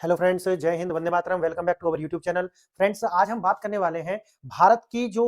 Hello friends, जय हिंद, वंदे मातरम। Welcome back to our YouTube channel. Friends, आज हम बात करने वाले हैं भारत की जो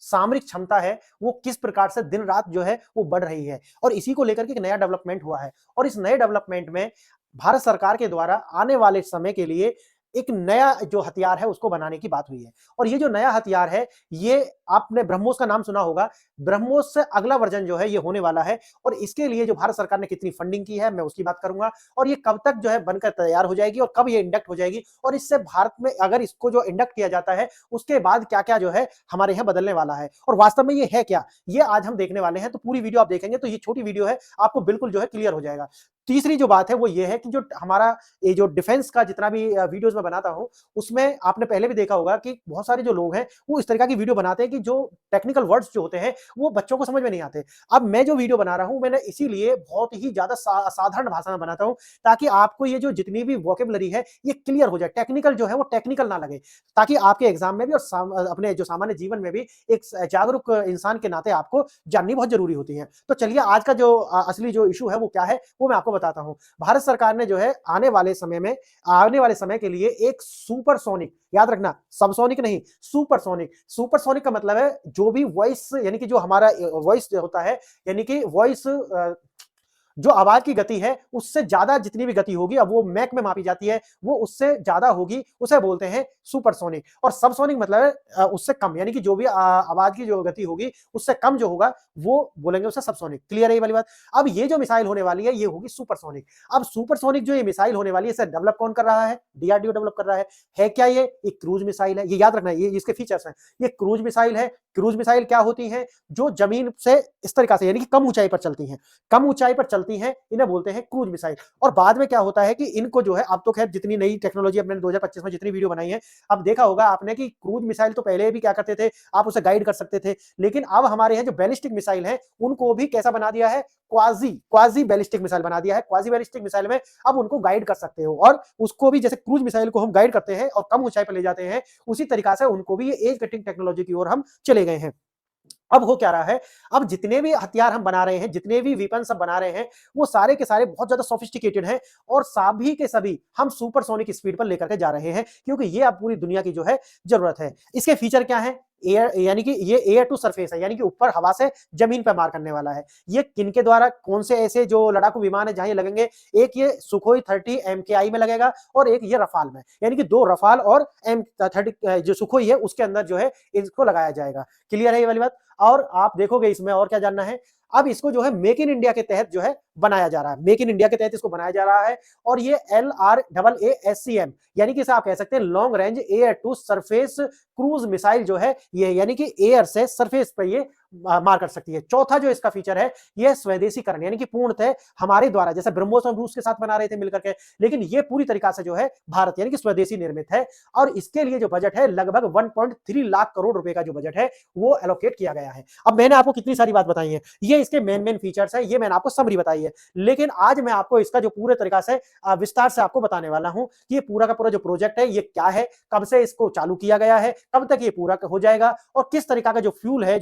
सामरिक क्षमता है वो किस प्रकार से दिन रात जो है वो बढ़ रही है, और इसी को लेकर के एक नया डेवलपमेंट हुआ है। और इस नए डेवलपमेंट में भारत सरकार के द्वारा आने वाले समय के लिए एक नया जो हथियार है उसको बनाने की बात हुई है। और ये जो नया हथियार है, ये आपने ब्रह्मोस का नाम सुना होगा। ब्रह्मोस से अगला वर्जन जो है ये होने वाला है, और इसके लिए जो भारत सरकार ने कितनी फंडिंग की है मैं उसकी बात करूंगा, और ये कब तक जो है बनकर तैयार हो जाएगी और कब ये इंडक्ट हो जाएगी, और इससे भारत में अगर इसको जो इंडक्ट किया जाता है उसके बाद क्या क्या जो है हमारे यहाँ बदलने वाला है, और वास्तव में ये है क्या, ये आज हम देखने वाले हैं। तो पूरी वीडियो आप देखेंगे तो ये छोटी वीडियो है, आपको बिल्कुल जो है क्लियर हो जाएगा। तीसरी जो बात है वो ये है कि जो हमारा ये जो डिफेंस का जितना भी वीडियोस में बनाता हूं, उसमें आपने पहले भी देखा होगा कि बहुत सारे जो लोग हैं वो इस तरह की वीडियो बनाते हैं कि जो टेक्निकल वर्ड्स जो होते हैं वो बच्चों को समझ में नहीं आते। अब मैं जो वीडियो बना रहा हूं, मैंने इसीलिए बहुत ही ज्यादा साधारण भाषा में बनाता हूं, ताकि आपको ये जो जितनी भी वोकेबलरी है ये क्लियर हो जाए, टेक्निकल जो है वो टेक्निकल ना लगे, ताकि आपके एग्जाम में भी और अपने जो सामान्य जीवन में भी एक जागरूक इंसान के नाते आपको जाननी बहुत जरूरी होती है। तो चलिए, आज का जो असली जो इशू है वो क्या है वो मैं आपको बताता हूं। भारत सरकार ने जो है आने वाले समय के लिए एक सुपरसोनिक, याद रखना सबसोनिक नहीं, सुपरसोनिक। सुपरसोनिक का मतलब है जो भी वॉइस, यानी कि जो हमारा वॉइस होता है, यानी कि वॉइस जो आवाज की गति है उससे ज्यादा जितनी भी गति होगी, अब वो मैक में मापी जाती है, वो उससे ज्यादा होगी, उसे बोलते हैं सुपरसोनिक। और सबसोनिक मतलब है उससे कम, यानी कि जो भी आवाज की जो गति होगी उससे कम जो होगा वो बोलेंगे उसे सबसोनिक। क्लियर है ये वाली बात। अब ये जो मिसाइल होने वाली है ये होगी सुपरसोनिक। अब सुपरसोनिक जो ये मिसाइल होने वाली है इसे डेवलप कौन कर रहा है? डीआरडीओ डेवलप कर रहा है क्या ये? एक क्रूज मिसाइल है, ये याद रखना, ये इसके फीचर्स हैं। ये क्रूज मिसाइल है। क्रूज मिसाइल क्या होती है? जो जमीन से इस तरीका से, यानी कि कम ऊंचाई पर चलती हैं, कम ऊंचाई पर चलती हैं, इन्हें बोलते हैं क्रूज मिसाइल। और बाद में क्या होता है कि इनको जो है, अब तो खैर जितनी नई टेक्नोलॉजी अपने 2025 में जितनी वीडियो बनाई है, अब देखा होगा आपने कि क्रूज मिसाइल तो पहले भी क्या करते थे, आप उसे गाइड कर सकते थे, लेकिन अब हमारे यहाँ जो बैलिस्टिक मिसाइल है उनको भी कैसा बना दिया है? क्वाजी क्वाजी बैलिस्टिक मिसाइल बना दिया है। क्वाजी बैलिस्टिक मिसाइल में अब उनको गाइड कर सकते हो, और उसको भी जैसे क्रूज मिसाइल को हम गाइड करते हैं और कम ऊंचाई पर ले जाते हैं, उसी तरीका से उनको भी ये एज कटिंग टेक्नोलॉजी की ओर हम चले गए हैं। अब हो क्या रहा है, अब जितने भी हथियार हम बना रहे हैं, जितने भी वेपन सब बना रहे हैं, वो सारे के सारे बहुत ज्यादा सोफिस्टिकेटेड हैं, और सभी के सभी हम सुपरसोनिक स्पीड पर लेकर के जा रहे हैं, क्योंकि ये अब पूरी दुनिया की जो है जरूरत है। इसके फीचर क्या है? एयर, यानी कि ये एयर टू सरफेस है, यानी कि ऊपर हवा से जमीन पर मार करने वाला है। ये किनके द्वारा, कौन से ऐसे जो लड़ाकू विमान है जहां ये लगेंगे? एक ये सुखोई 30 MKI में लगेगा, और एक ये रफाल में, यानी कि दो रफाल और M30 जो सुखोई है उसके अंदर जो है इसको लगाया जाएगा। क्लियर है ये वाली बात। और आप देखोगे इसमें और क्या जानना है, अब इसको जो है मेक इन इंडिया के तहत जो है बनाया जा रहा है, मेक इन इंडिया के तहत इसको बनाया जा रहा है। और ये LRAASCM, यानी कि इसे आप कह सकते हैं long range air to surface cruise missile जो है ये, यानी कि एयर से सरफेस पर ये मार कर सकती है। चौथा जो इसका फीचर है यह स्वदेशीकरण, यानी कि पूर्णतः हमारे द्वारा, जैसे ब्रह्मोस हम रूस के साथ बना रहे थे मिलकर के, लेकिन ये पूरी तरीका से जो है भारत यानी कि स्वदेशी निर्मित है। और इसके लिए जो बजट है लगभग 1.3 लाख करोड़ रुपए का जो बजट है वो एलोकेट किया गया है। अब मैंने आपको कितनी सारी बात बताई है, ये इसके मेन फीचर्स है, ये मैंने आपको समरी बताई है, लेकिन आज मैं आपको इसका जो पूरे तरीका से विस्तार से आपको बताने वाला हूं कि ये पूरा का पूरा जो प्रोजेक्ट है ये क्या है, कब से इसको चालू किया गया है, कब तक ये पूरा हो जाएगा, और किस तरीका का जो फ्यूल है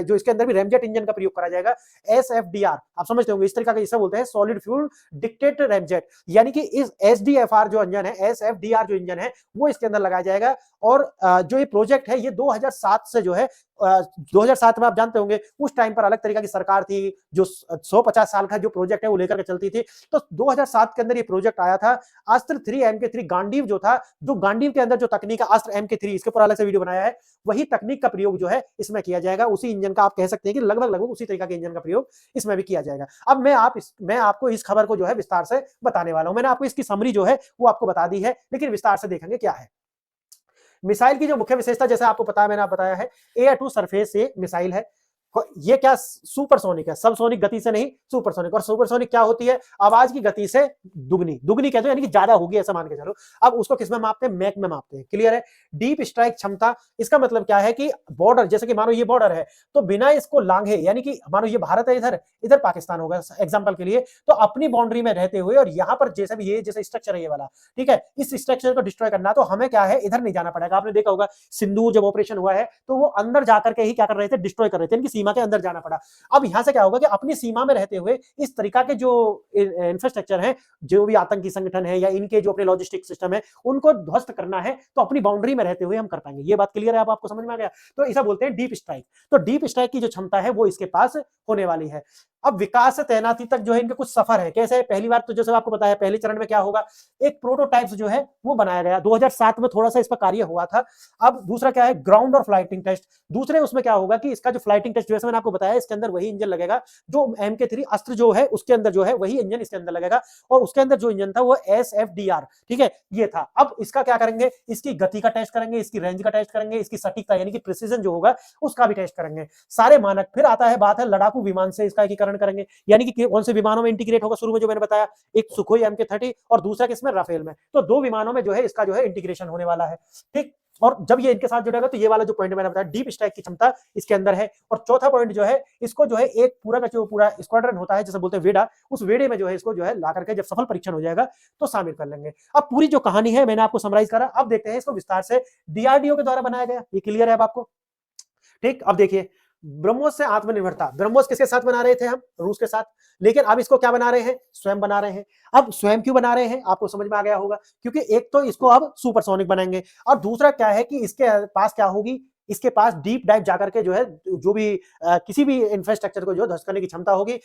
जो इसके अंदर भी रैमजेट इंजन का प्रयोग करा जाएगा। SFDR आप समझते होंगे, इस तरीका का इसे बोलते हैं सॉलिड फ्यूल डिक्टेट रैमजेट, यानी कि इस SDFR जो इंजन है, SFDR जो इंजन है वो इसके अंदर लगाया जाएगा। और जो ये प्रोजेक्ट है ये 2007 से जो है 2007 में आप जानते होंगे उस टाइम पर अलग तरीका की सरकार थी, जो 150 साल का जो प्रोजेक्ट है वो लेकर के चलती थी। तो 2007 के अंदर ये प्रोजेक्ट आया था। अस्त्र 3 MK3 गांडीव जो था, जो गांडीव के अंदर जो तकनीक है अस्त्र MK3, इसके ऊपर अलग से वीडियो बनाया है, वही तकनीक का प्रयोग जो है इसमें किया जाएगा। उसी इंजन का आप कह सकते हैं कि लगभग उसी तरीका के इंजन का प्रयोग इसमें भी किया जाएगा। अब मैं आपको इस खबर को जो है विस्तार से बताने वाला हूं। मैंने आपको इसकी समरी जो है वो आपको बता दी है, लेकिन विस्तार से देखेंगे क्या है। मिसाइल की जो मुख्य विशेषता, जैसे आपको पता है, मैंने आप बताया है, एयर टू सरफेस ये मिसाइल है। ये क्या सुपरसोनिक है, सबसोनिक गति से नहीं, सुपरसोनिक। और सुपरसोनिक क्या होती है? आवाज की गति से दुगनी, दुगनी कहते हैं, यानी कि ज्यादा होगी ऐसा मान के चलो। अब उसको किस में मापते हैं? मैक में मापते हैं। क्लियर है। डीप स्ट्राइक क्षमता, इसका मतलब क्या है कि बॉर्डर, जैसे कि मानो ये बॉर्डर है, तो बिना इसको लांघे, यानी कि मानो ये भारत है, इधर इधर पाकिस्तान होगा एग्जाम्पल के लिए, तो अपनी बाउंड्री में रहते हुए, और यहाँ पर जैसे भी ये जैसे स्ट्रक्चर है ये वाला, ठीक है, इस स्ट्रक्चर को डिस्ट्रॉय करना, तो हमें क्या है, इधर नहीं जाना पड़ेगा। आपने देखा होगा सिंदूर जब ऑपरेशन हुआ है तो वो अंदर जाकर के ही क्या कर रहे थे? डिस्ट्रॉय कर रहे थे, इनकी सीमा के अंदर जाना पड़ा। अब यहां से क्या होगा कि अपनी सीमा में रहते हुए इस तरीका के जो इंफ्रास्ट्रक्चर है, जो भी आतंकी संगठन है या इनके जो अपने लॉजिस्टिक सिस्टम है, उनको ध्वस्त करना है तो अपनी बाउंड्री में रहते हुए हम कर पाएंगे। ये बात क्लियर है, अब आपको समझ में आ गया। तो इसे बोलते हैं डीप स्ट्राइक। तो डीप स्ट्राइक की जो क्षमता है वो इसके पास होने वाली है। अब विकास से तैनाती तक जो है इनके कुछ सफर है। कैसे? पहली बार तो जैसे आपको पता है पहले चरण में क्या होगा, एक प्रोटोटाइप्स जो है वो बनाया गया 2007 में, थोड़ा सा इस पर कार्य हुआ था। अब दूसरा क्या है, ग्राउंड और फ्लाइटिंग टेस्ट। दूसरे उसमें क्या होगा कि इसका जो फ्लाइटिंग टेस्ट जैसे मैंने आपको बताया, इसके अंदर वही इंजन लगेगा जो MK3 अस्त्र जो है उसके अंदर जो है वही इंजन इसके अंदर लगेगा, और उसके अंदर जो इंजन था वो SFDR, ठीक है, ये था। अब इसका क्या करेंगे, इसकी गति का टेस्ट करेंगे, इसकी रेंज का टेस्ट करेंगे, इसकी सटीकता यानी कि प्रिसीजन जो होगा उसका भी टेस्ट करेंगे, सारे मानक। फिर आता है बात है लड़ाकू विमान से इसका एकीकरण करेंगे, यानी कि कौन से विमानों में इंटीग्रेट होगा। शुरू में जो मैंने बताया, एक सुखोई MK30 और दूसरा किसमें, राफेल में। तो 2 विमानों में जो है इसका जो है इंटीग्रेशन होने वाला है, ठीक। और जब ये इनके साथ जुड़ेगा तो ये वाला जो पॉइंट मैंने बताया डीप स्ट्राइक की क्षमता इसके अंदर है। और चौथा पॉइंट जो है, इसको जो है एक पूरा का जो पूरा स्क्वाड्रन होता है, जैसे बोलते हैं वेड़ा, उस वेड़े में जो है इसको जो है ला करके जब सफल परीक्षण हो जाएगा तो शामिल कर लेंगे। अब पूरी जो कहानी है मैंने आपको समराइज करा, अब देखते हैं इसको विस्तार से। DRDO के द्वारा बनाया गया, ये क्लियर है अब आपको, ठीक। अब देखिए, ब्रह्मोस से आत्मनिर्भरता, ब्रह्मोस किसके साथ बना रहे थे हम, रूस के साथ, लेकिन अब इसको क्या बना रहे हैं, स्वयं बना रहे हैं। अब स्वयं क्यों बना रहे हैं आपको समझ में आ गया होगा, क्योंकि एक तो इसको अब सुपरसोनिक बनाएंगे, और दूसरा क्या है कि इसके पास क्या होगी, इसके पास डीप डाइव जाकर के जो है जो भी किसी भी इंफ्रास्ट्रक्चर को जो ध्वस्त करने की क्षमता होगी।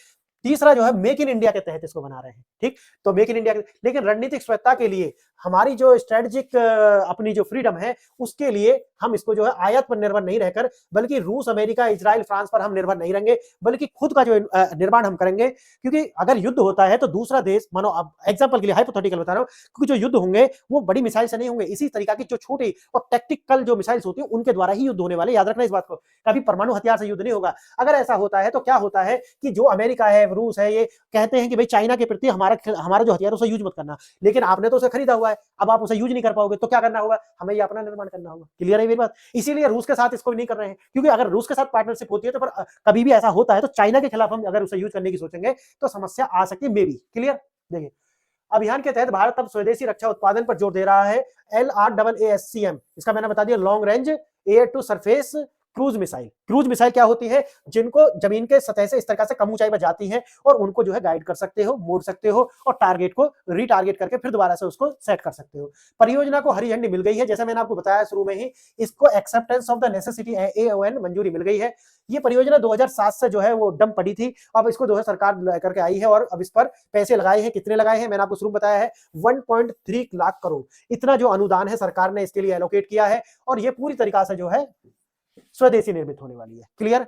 तीसरा जो है मेक इन इंडिया के तहत इसको बना रहे हैं, ठीक। तो मेक इन इंडिया, लेकिन रणनीतिक स्वायत्ता के लिए, हमारी जो स्ट्रेटेजिक अपनी जो फ्रीडम है उसके लिए हम इसको जो है आयात पर निर्भर नहीं रहकर, बल्कि रूस, अमेरिका, इजराइल, फ्रांस पर हम निर्भर नहीं रहेंगे, बल्कि खुद का जो निर्माण हम करेंगे। क्योंकि अगर युद्ध होता है तो दूसरा देश, मानो अब एग्जांपल के लिए हाइपोथेटिकल बता रहा हूं, क्योंकि जो युद्ध होंगे वो बड़ी मिसाइल से नहीं होंगे, इसी तरीका की जो छोटी और टैक्टिकल जो मिसाइल्स होती है उनके द्वारा ही युद्ध होने वाले। याद रखना इस बात को, कभी परमाणु हथियार से युद्ध नहीं होगा। अगर ऐसा होता है तो क्या होता है कि जो अमेरिका है, रूस है, ये कहते हैं कि भाई चाइना के प्रति हमारा जो हथियार उसे यूज मत करना, लेकिन आपने तो उसे खरीदा हुआ है, अब आप उसे यूज नहीं कर पाओगे तो क्या करना होगा, हमें ये अपना निर्माण करना होगा। क्लियर है मेरी बात? इसीलिए रूस के साथ इसको नहीं कर रहे हैं, क्योंकि अगर रूस के साथ पार्टनरशिप होती है तो पर कभी भी ऐसा होता है तो चाइना के खिलाफ हम अगर उसे यूज करने की सोचेंगे तो समस्या आ सकती है, मे बी। क्लियर? देखिए, अभियान के तहत भारत अब स्वदेशी रक्षा उत्पादन पर जोर दे रहा है। LRAASCM, इसका मैंने बता दिया, long range air to surface cruise missile. Cruise missile क्या होती है, जिनको जमीन के सतह से इस तरह से कम ऊंचाई पर जाती है और उनको जो है गाइड कर सकते हो, मोड़ सकते हो, और टारगेट को रीटारगेट करके फिर दोबारा से उसको सेट कर सकते हो। परियोजना को हरी झंडी मिल गई है, जैसे मैंने आपको बताया शुरू में ही, इसको acceptance of the necessity AON मंजूरी मिल गई है। ये परियोजना 2007 से जो है वो डम पड़ी थी, अब इसको जो है सरकार लेकर के आई है, और अब इस पर पैसे लगाए हैं। कितने लगाए हैं मैंने आपको शुरू में बताया है, 1.3 लाख करोड़, इतना जो अनुदान है सरकार ने इसके लिए एलोकेट किया है, और ये पूरी तरीका से जो है स्वदेशी निर्मित होने वाली है। क्लियर?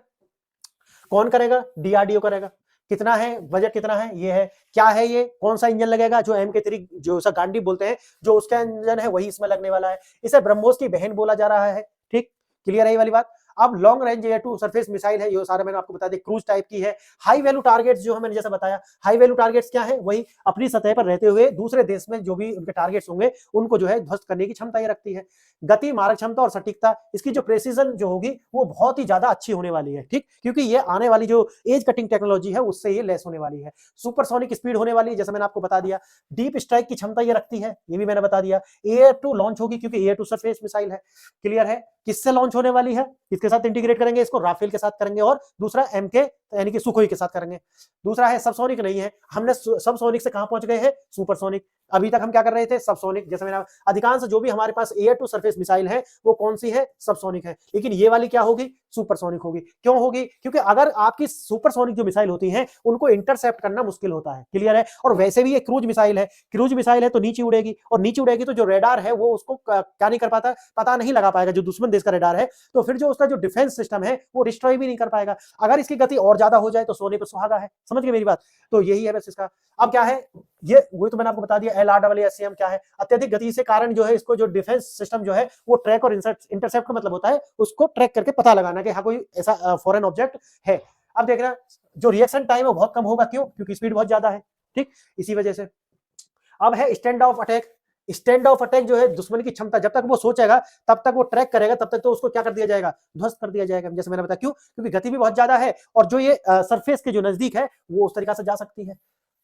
कौन करेगा? DRDO करेगा। कितना है बजट, कितना है, ये है, क्या है ये, कौन सा इंजन लगेगा, जो MK3 जो उसे गांडी बोलते हैं, जो उसका इंजन है वही इसमें लगने वाला है। इसे ब्रह्मोस की बहन बोला जा रहा है, ठीक। क्लियर है ये वाली बात? अब long range air to surface missile है, ये सारे मैंने आपको बता दिया, क्रूज टाइप की है। हाई वैल्यू टारगेट्स जो मैंने जैसे बताया, हाई वैल्यू टारगेट्स क्या है, वही अपनी सतह पर रहते हुए दूसरे देश में जो भी उनके टारगेट्स होंगे उनको जो है ध्वस्त करने की क्षमता ये रखती है। गति, मारक क्षमता और सटीकता, इसकी जो प्रेसिजन जो होगी वो बहुत ही ज्यादा अच्छी होने वाली है, ठीक, क्योंकि ये आने वाली जो एज कटिंग टेक्नोलॉजी है उससे ये लेस होने वाली है। सुपरसोनिक स्पीड होने वाली है, जैसे मैंने आपको बता दिया। डीप स्ट्राइक की क्षमता ये रखती है, ये भी मैंने बता दिया। एयर टू लॉन्च होगी, क्योंकि एयर टू सरफेस मिसाइल है। क्लियर है? किससे लॉन्च होने वाली है, किसके साथ इंटीग्रेट करेंगे इसको, राफेल के साथ करेंगे, और दूसरा MK यानी कि सुखोई के साथ करेंगे। दूसरा है सबसोनिक नहीं है, हमने सबसोनिक से कहां पहुंच गए हैं, सुपरसोनिक। अभी तक हम क्या कर रहे थे, सबसोनिक। जैसे मैंने अधिकांश जो भी हमारे पास एयर टू सरफेस मिसाइल है वो कौन सी है, सबसोनिक है, लेकिन ये वाली क्या होगी, सुपरसोनिक होगी। क्यों होगी? क्योंकि अगर आपकी सुपरसोनिक जो मिसाइल होती है उनको इंटरसेप्ट करना मुश्किल होता है। क्लियर है? और वैसे भी ये क्रूज मिसाइल है, क्रूज मिसाइल है तो नीचे उड़ेगी, और नीचे उड़ेगी तो जो रेडार है वो उसको क्या नहीं कर पाता, पता नहीं लगा पाएगा, जो दुश्मन देश का रेडार है, तो फिर जो उसका जो डिफेंस सिस्टम है वो डिस्ट्रॉय भी नहीं कर पाएगा। अगर इसकी गति और ज्यादा हो जाए तो सोने पर सुहागा है। समझ गए मेरी बात? तो यही है बस इसका। अब क्या है ये, वही तो मैंने आपको बता दिया। LRAASCM क्या है, अत्यधिक गति से कारण जो है इसको जो डिफेंस सिस्टम जो है वो ट्रैक और इंटरसेप्ट का मतलब होता है उसको ट्रैक करके पता लगाना कि हाँ कोई ऐसा फॉरेन ऑब्जेक्ट है। अब देखना जो रिएक्शन टाइम है बहुत कम होगा, क्यों? क्योंकि स्पीड बहुत ज्यादा है, ठीक, इसी वजह से। अब है stand of attack. Stand of attack जो है दुश्मन की क्षमता, जब तक वो सोचेगा तब तक वो ट्रैक करेगा, तब तक तो उसको क्या कर दिया जाएगा, ध्वस्त कर दिया जाएगा। जैसे मैंने बताया, क्यों? क्योंकि गति भी बहुत ज्यादा है, और जो ये सरफेस के जो नजदीक है वो उस तरीका से जा सकती है।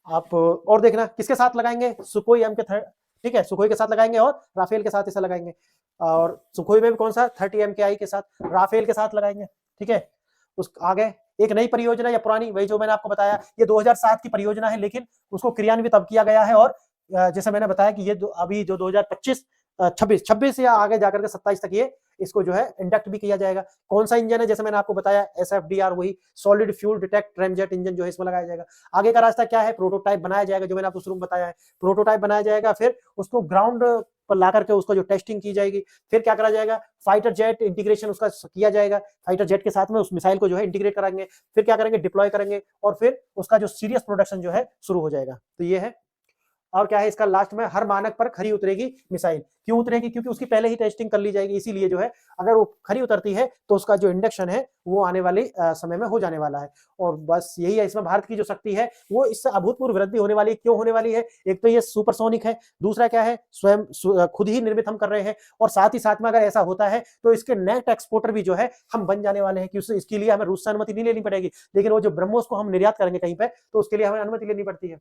आप और देखना किसके साथ लगाएंगे, सुखोई MK, ठीक है, सुखोई के साथ लगाएंगे और राफेल के साथ इसे लगाएंगे। और सुखोई में भी कौन सा, 30 MKI के साथ, राफेल के साथ लगाएंगे, ठीक है। उस आगे एक नई परियोजना या पुरानी, वही जो मैंने आपको बताया, ये 2007 की परियोजना है, लेकिन उसको क्रियान्वित अब किया गया है। और जैसे मैंने बताया कि ये अभी जो 2025 26 या आगे जाकर के 27 तक ये इसको जो है इंडक्ट भी किया जाएगा। कौन सा इंजन है, जैसे मैंने आपको बताया एसएफडीआर, वही solid fuel detect ramjet engine जो है इसमें लगाया जाएगा। आगे का रास्ता क्या है, प्रोटोटाइप बनाया जाएगा, जो मैंने आपको शुरू में बताया है, प्रोटोटाइप बनाया जाएगा, फिर उसको ग्राउंड पर ला करके उसको जो टेस्टिंग की जाएगी, फिर क्या करा जाएगा, फाइटर जेट इंटीग्रेशन उसका किया जाएगा, फाइटर जेट के साथ में उस मिसाइल को जो है इंटीग्रेट कराएंगे, फिर क्या करेंगे, डिप्लॉय करेंगे, और फिर उसका जो सीरियस प्रोडक्शन जो है शुरू हो जाएगा। तो ये है। और क्या है, इसका लास्ट में हर मानक पर खरी उतरेगी मिसाइल। क्यों उतरेगी, क्योंकि उसकी पहले ही टेस्टिंग कर ली जाएगी, इसीलिए जो है अगर वो खरी उतरती है तो उसका जो इंडक्शन है वो आने वाले समय में हो जाने वाला है। और बस यही है, इसमें भारत की जो शक्ति है वो इससे अभूतपूर्व वृद्धि होने वाली है। क्यों होने वाली है, एक तो ये सुपरसोनिक है, दूसरा क्या है, स्वयं खुद ही निर्मित हम कर रहे हैं, और साथ ही साथ में अगर ऐसा होता है तो इसके नेट एक्सपोर्टर भी जो है हम बन जाने वाले हैं, कि इसके लिए हमें रूस से अनुमति नहीं लेनी पड़ेगी, लेकिन वो जो ब्रह्मोस को हम निर्यात करेंगे कहीं पे, तो उसके लिए हमें अनुमति लेनी पड़ती है।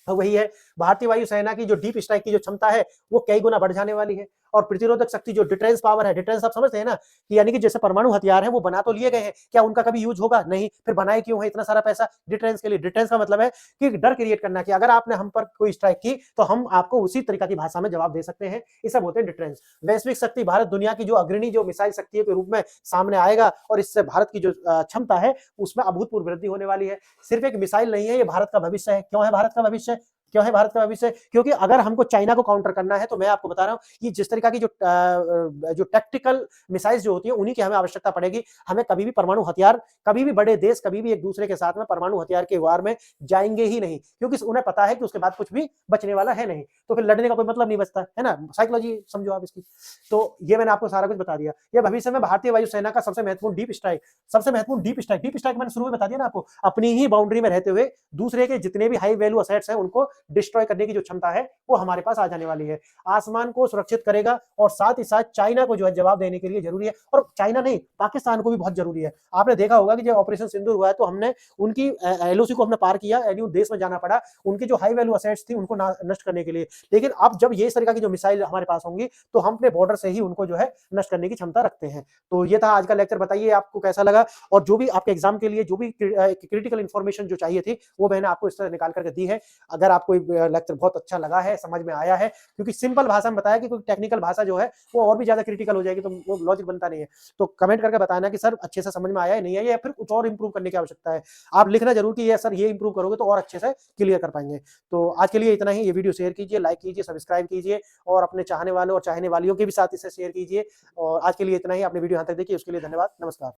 तो वही है, भारतीय वायुसेना की जो डीप स्ट्राइक की जो क्षमता है वो कई गुना बढ़ जाने वाली है। और प्रतिरोधक शक्ति जो डिफेंस पावर है, डिफेंस आप समझते हैं ना, कि यानी कि जैसे परमाणु हथियार है वो बना तो लिए गए हैं, क्या उनका कभी यूज होगा, नहीं, फिर बनाए क्यों है इतना सारा पैसा डिफेंस के लिए। डिफेंस का मतलब है कि डर क्रिएट करना, कि अगर आपने हम पर कोई स्ट्राइक की तो हम आपको उसी तरीका की भाषा में जवाब दे सकते हैं, इसे बोलते हैं डिफेंस। वैश्विक शक्ति, भारत दुनिया की जो अग्रणी जो मिसाइल शक्ति के रूप में सामने आएगा, और इससे भारत की जो क्षमता है उसमें अभूतपूर्व वृद्धि होने वाली है। सिर्फ एक मिसाइल नहीं है, ये भारत का भविष्य है। क्यों है भारत का भविष्य, क्यों है भारत का भविष्य, क्योंकि अगर हमको चाइना को काउंटर करना है, तो मैं आपको बता रहा हूं कि जिस तरीका की जो टैक्टिकल मिसाइल्स जो होती है उन्हीं की हमें आवश्यकता पड़ेगी। हमें कभी भी परमाणु हथियार, कभी भी बड़े देश कभी भी एक दूसरे के साथ में परमाणु हथियार के वार में जाएंगे ही नहीं, क्योंकि उन्हें पता है कि उसके बाद कुछ भी बचने वाला है नहीं, तो फिर लड़ने का कोई मतलब नहीं बचता है ना। साइकोलॉजी समझो आप इसकी। तो ये मैंने आपको सारा कुछ बता दिया। ये भविष्य में भारतीय वायुसेना का सबसे महत्वपूर्ण डीप स्ट्राइक, डीप स्ट्राइक मैंने शुरू में बता दिया ना आपको, अपनी ही बाउंड्री में रहते हुए दूसरे के जितने भी हाई वैल्यू असेट्स हैं उनको डिस्ट्रॉय करने की जो क्षमता है वो हमारे पास आ जाने वाली है। आसमान को सुरक्षित करेगा, और साथ ही साथ चाइना को जो है जवाब देने के लिए जरूरी है, और चाइना नहीं, पाकिस्तान को भी बहुत जरूरी है। आपने देखा होगा कि जब ऑपरेशन सिंदूर हुआ है तो हमने उनकी एलओसी को हमने पार किया, एलयू देश में जाना पड़ा उनकी जो हाई वैल्यू असेट्स थी उनको नष्ट करने के लिए। लेकिन अब जब ये इस तरीके की जो मिसाइल हमारे पास होंगी तो हम अपने बॉर्डर से ही उनको जो है नष्ट करने की क्षमता रखते हैं। तो ये था आज का लेक्चर। बताइए आपको कैसा लगा, और जो भी आपके एग्जाम के लिए जो भी क्रिटिकल इंफॉर्मेशन जो चाहिए थी वो मैंने आपको इस तरह निकाल करके दी है। अगर आपको लेक्चर बहुत अच्छा लगा है, समझ में आया है, क्योंकि सिंपल भाषा में बताया, कि कोई टेक्निकल भाषा जो है वो और भी ज्यादा क्रिटिकल हो जाएगी तो वो लॉजिक बनता नहीं है। तो कमेंट करके बताना कि सर अच्छे से समझ में आया है, नहीं आया, या फिर कुछ और इंप्रूव करने की आवश्यकता है। आप लिखना जरूर कि ये सर ये इंप्रूव करोगे तो और अच्छे से क्लियर कर पाएंगे। तो आज के लिए इतना ही। ये वीडियो शेयर कीजिए, लाइक कीजिए, सब्सक्राइब कीजिए, और अपने चाहने वालों और चाहने वालियों के भी साथ इसे शेयर कीजिए। और आज के लिए इतना ही। आपने वीडियो यहाँ तक देखी उसके लिए धन्यवाद। नमस्कार।